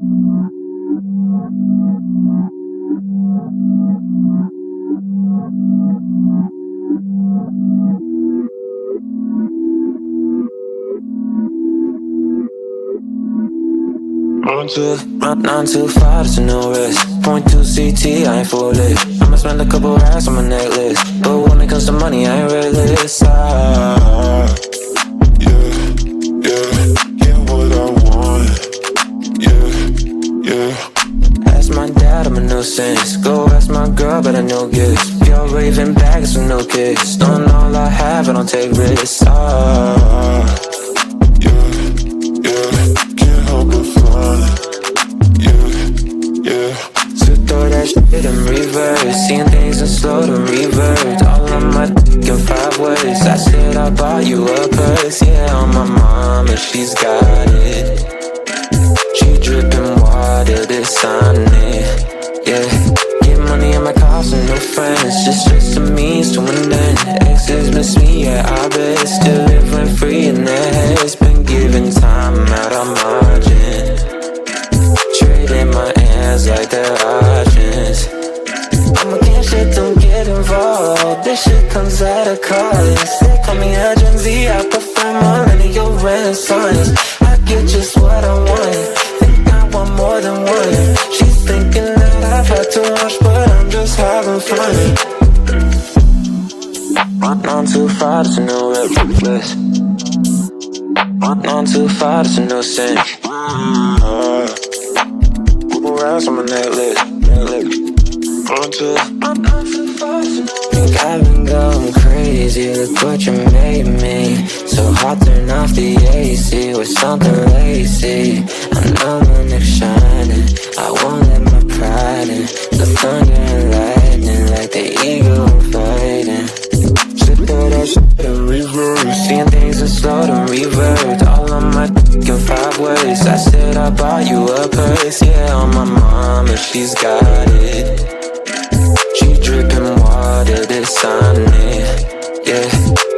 Run too far, there's no risk. Point to CT, I ain't full lit. I'ma spend a couple racks on my necklace, but when it comes to money, I ain't realist. Get what I want. Ask my dad, I'm a nuisance. Go ask my girl, but I know gifts. Pure raving bags with no kicks. Don't all I have, I don't take risks. Can't help but fun. So throw that shit in reverse. Seeing things in slow to revert. All on my dick in 5 ways. I said I bought you a purse. Yeah, on my mom, and she's got it. She dripping water, this on it. Yeah, get money in my cost and no friends. Just a means to an end. Exes miss me, yeah, I bet. Still living free in their heads. Been giving time out of margin. Trading my hands like they're options. I'm against shit, don't get involved. This shit comes at a cost. They call me a Gen Z, I prefer millennial renaissance. I get just what I want. Think I want more than one. She's thinking that I've had too much, but I'm just having fun. Run too far, there's no reckless. Run too far, there's no sense. Couple rounds on my necklace. Run too far, think I've been going crazy. Look what you made me. So hot, turn off the AC with something lazy. I know my neck's shining. I won't let my pride in. The thunder and lightning like the eagle fighting. Throw that shit in reverse. Seeing things in slow to revert. All on my dick in 5 ways. I said I bought you a purse. Yeah, on my mom, and she's got it. She dripping water, this on it. Yeah,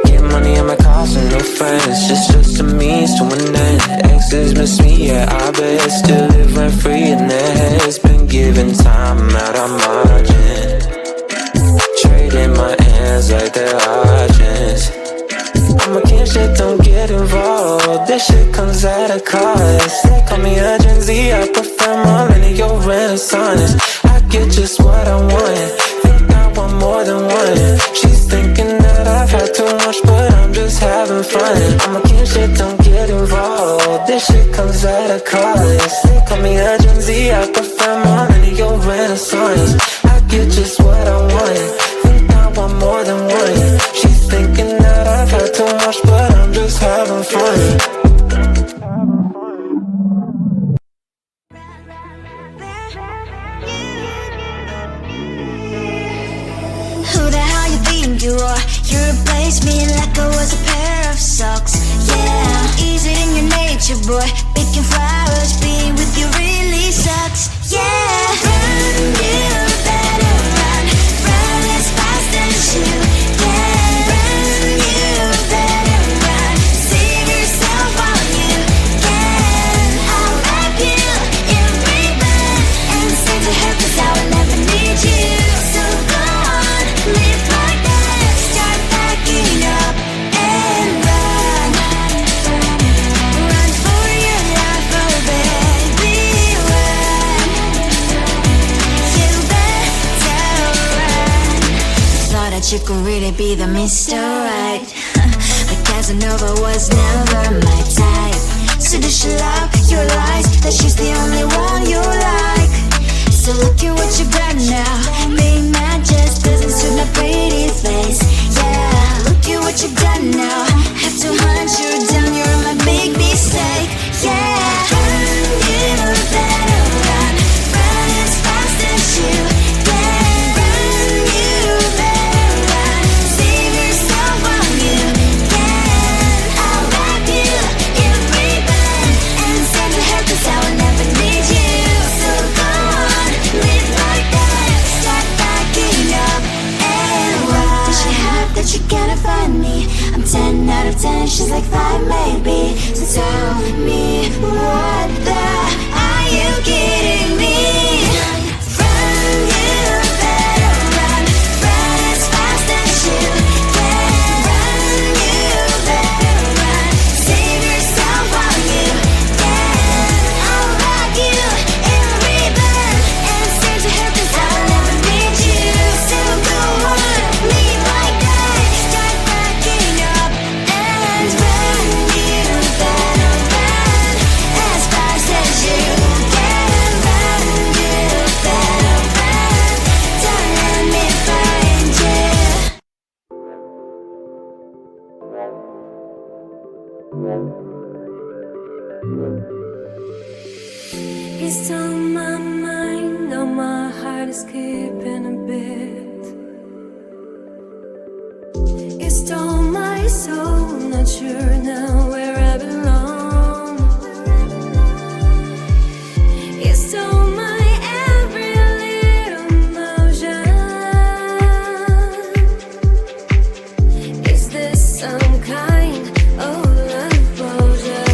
get money in my cost and no friends. Just a means to an end. Exes miss me, yeah, I bet. Still living free in their heads. Been giving time out of margin. Trading my hands like they're options. I'm against shit, don't get involved. This shit comes at a cost. They call me a Gen Z, I prefer millennial renaissance. I get just what I want. Think I want more than one. She's thinking that I've had too much, but I'm just having fun. I'm against shit, don't get involved. This shit comes at a cost. They call me a Gen Z, I prefer millennial renaissance. I get just what I want. Want more than one. She's thinking that I've had too much, but I'm just having fun. Who the hell you think you are? You replaced me like I was a pair of socks. Yeah, is it in your nature, boy? Picking flowers, being with you really sucks. Yeah, run, you better run. Run as fast as you can. Run, you better run. Save yourself while you can. I'll wrap you in ribbon and send to her, 'cause I will never need you. So go on, live like that. Start backing up and run. Run for your life, oh baby, run. You better run. Thought that you could really be the Mr. Right. But Casanova was never my type. So does she love your lies, that she's the only one you like? So look at what you've done now. Being mad just doesn't suit my pretty face. Yeah, look at what you've done now. Have to hunt you down, you're my big mistake. Yeah, run, you better run. Run as fast as you can. Run, you better run. Save yourself while you can. I'll wrap you in ribbon and send to her, 'cause I will never It's on my mind, now my heart is skipping a bit. It stole my soul, not sure now where I belong. It stole my every little emotion. Is this some kind of love potion?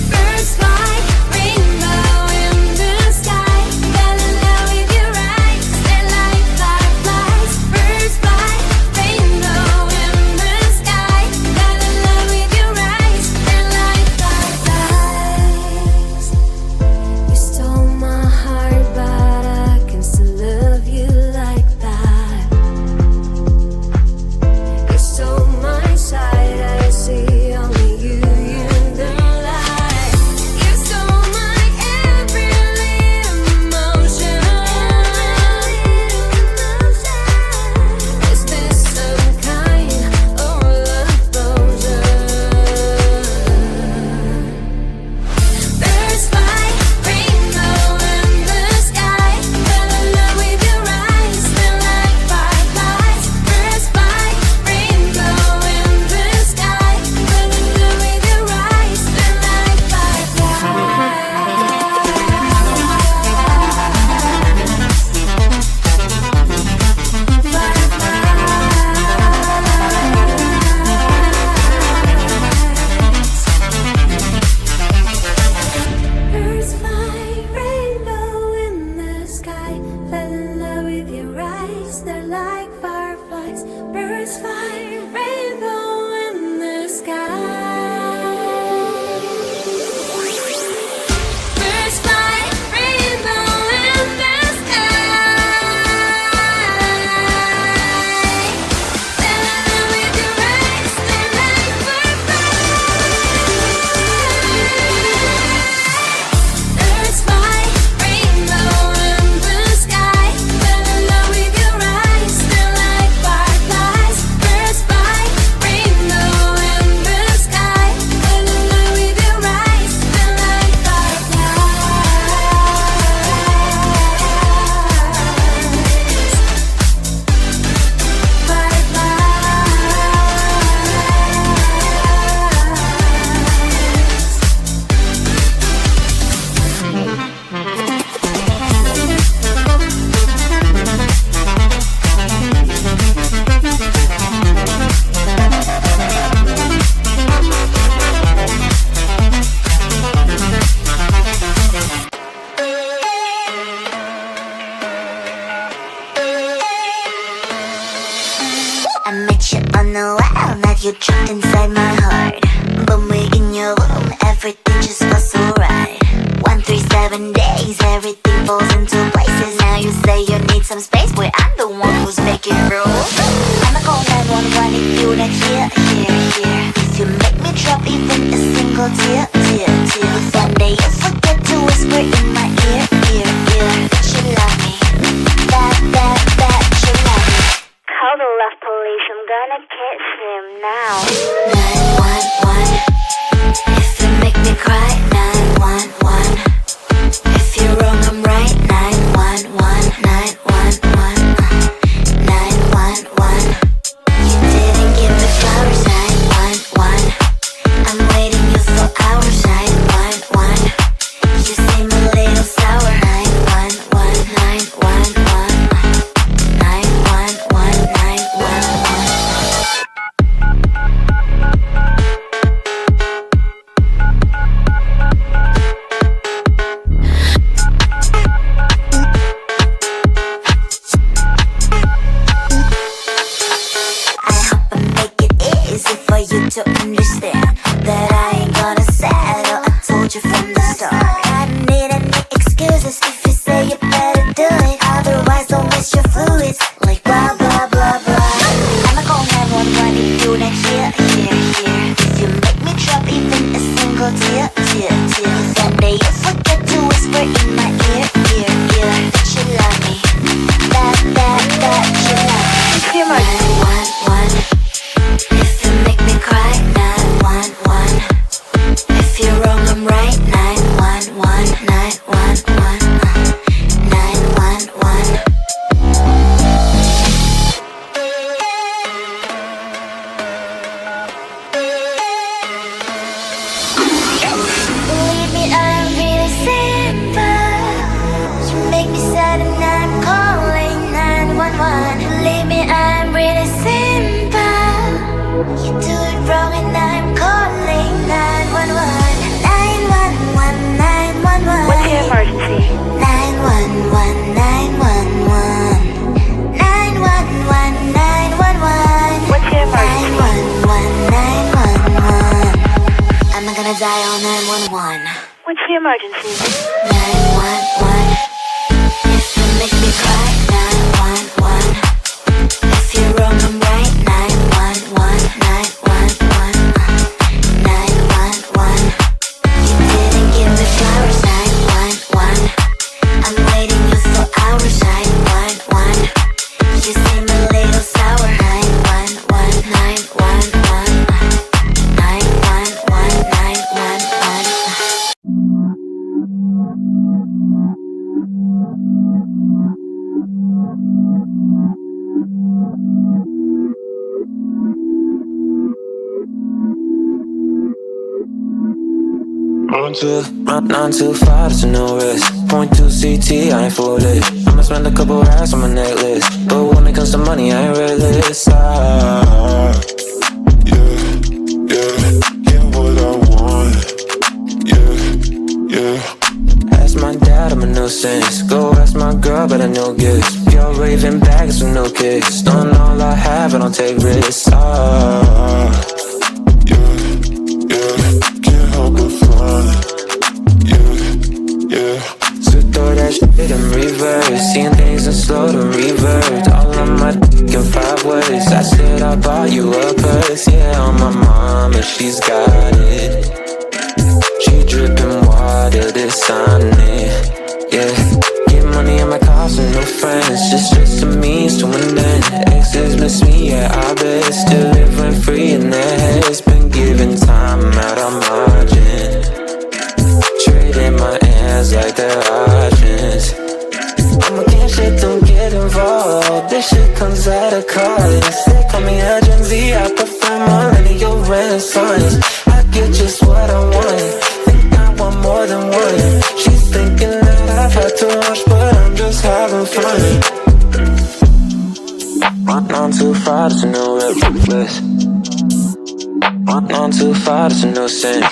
Birds fly, rainbow in the sky. Fell in love with your eyes, they're like fireflies. Birds fly, rainbow in the sky. Fell in love with your eyes, they're like fireflies. You stole my heart, but I can still love you like that. You stole my sight, I see only you in the light. You stole my every little emotion. Is this some kind of love potion? Birds fly, rainbow in the sky. Fell in love with your eyes, they're like fireflies. Birds fly, rainbow in the sky. Fell in love with your eyes, they're like fireflies. Birds fly, rainbow in the sky. Fell in love with your eyes, they're like fireflies. Birds fly, rainbow in the sky. Birds fly, rainbow in the sky. Fell in love with your eyes, they're like fireflies. Birds fly, rainbow in the sky. Fell in love with your eyes, they're like fireflies. Birds fly, rainbow in the sky. Fell in love with your eyes, they're like I met you on the wall, now you're trapped inside my heart. But we're in your room, everything just feels so right. 137 days, everything falls into places. Now you say you need some space, boy, I'm the one who's making rules. I'ma call 911 if you're not here. If you make me drop even a single tear. Someday you forget to whisper in my ear. That you love me, that you love me. Call the love police, I'm gonna catch him now. 911, if you make me cry. 911, if you're wrong, I'm right. 911, 911, 911, you didn't give me flowers. 911, I'm waiting you for hours. 911, you seem a little sour. 911, 911, 911, 911. I hope I make it easy for you to understand that I ain't gonna settle. I told you from the start. I don't need any excuses if you say you better do it. Otherwise, don't waste your fluids like blah blah blah blah. I'ma call 911 if you're not here. If you make me drop even a single tear. Someday you forget to whisper in my ear. That you love me, that you love me. You're my 911, if you make me cry. 911, if you're wrong, I'm I'm right. 911, 911, 911. Believe me, I'm really simple. You make me sad and I'm calling 911. Believe me, I'm really simple. You do it wrong and I'm calling 911. 911, 911. What's your emergency? 911, 911. 911, 911. What's your emergency? 911, 911. I'm not gonna dial 911. What's the emergency? 911. If you make me cry, 911. If you're wrong, I'm right. 911, 911, 911. You didn't give me flowers, 911. I'm waiting you for hours, 911. You seem a little sour, 911, 911, 911, 911. Nine to five, it's a no risk. 0.2 CT, I ain't foolish. I'ma spend a couple racks on my necklace, but when it comes to money, I ain't realist. Yeah, what I want. Yeah. Ask my dad, I'm a nuisance. Go ask my girl, but I know gifts. Pure raving bags with no kicks. Don't know all I have, I don't take risks. Can't help but fun. Yeah. So throw that shit in reverse. Seeing things in slow to revert. All on my dick in 5 ways. I said I bought you a purse. Yeah, on my mama, she's got it. She dripping water, this on it. Yeah, get money in my cost and no friends. Just a means to an end. Exes miss me, yeah, I bet. Still living free in their heads. Been giving time out of margin. Trading my hands like they're options. I'm against shit, don't get involved. This shit comes at a cost. They call me a Gen Z, I prefer millennial renaissance. I get just what I want. Think I want more than one. She's thinking that I've had too much, but I'm just having fun. 925, it's a new list. 925, it's a new sin.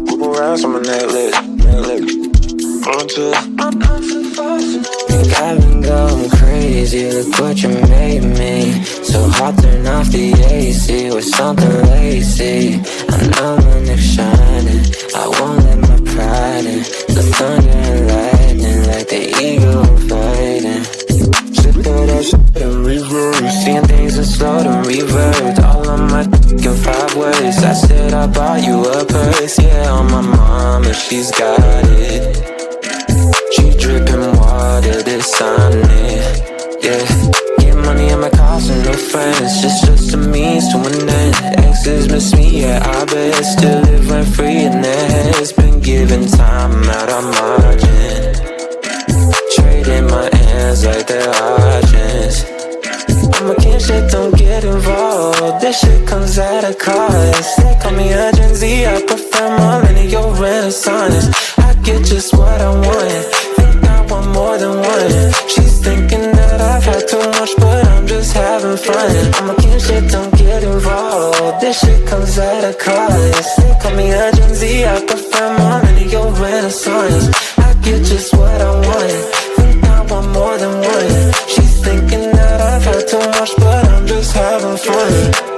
Couple rounds on my necklace. Think I've been going crazy, look what you made me. So hot, turn off the AC with something lazy. I know my neck's shining, I won't let my pride in. The thunder and lightning like the eagle fighting. Sit through that shit in reverse. Seeing things in slow to revert. All on my dick in 5 ways. I said I bought you a purse. Yeah, on my mama, she's got it. She dripping water, this on it. Yeah, get money in my cost and no friends. Just a means to an end. Exes miss me, yeah, I bet. Still living free in their heads. Been giving time out of margin. Trading my hands like they're options. I'm against shit, don't get involved. This shit comes at a cost. They call me a Gen Z, I prefer millennial renaissance. I get just what I want. Think I want more than one. She's thinking that I've had too much, but I'm just having fun. I'm against shit, don't get involved. This shit comes at a cost. They call me a Gen Z, I prefer millennial renaissance. I get just what I want. Think I want more than one. She's thinking that I've had too much, but I'm just having fun.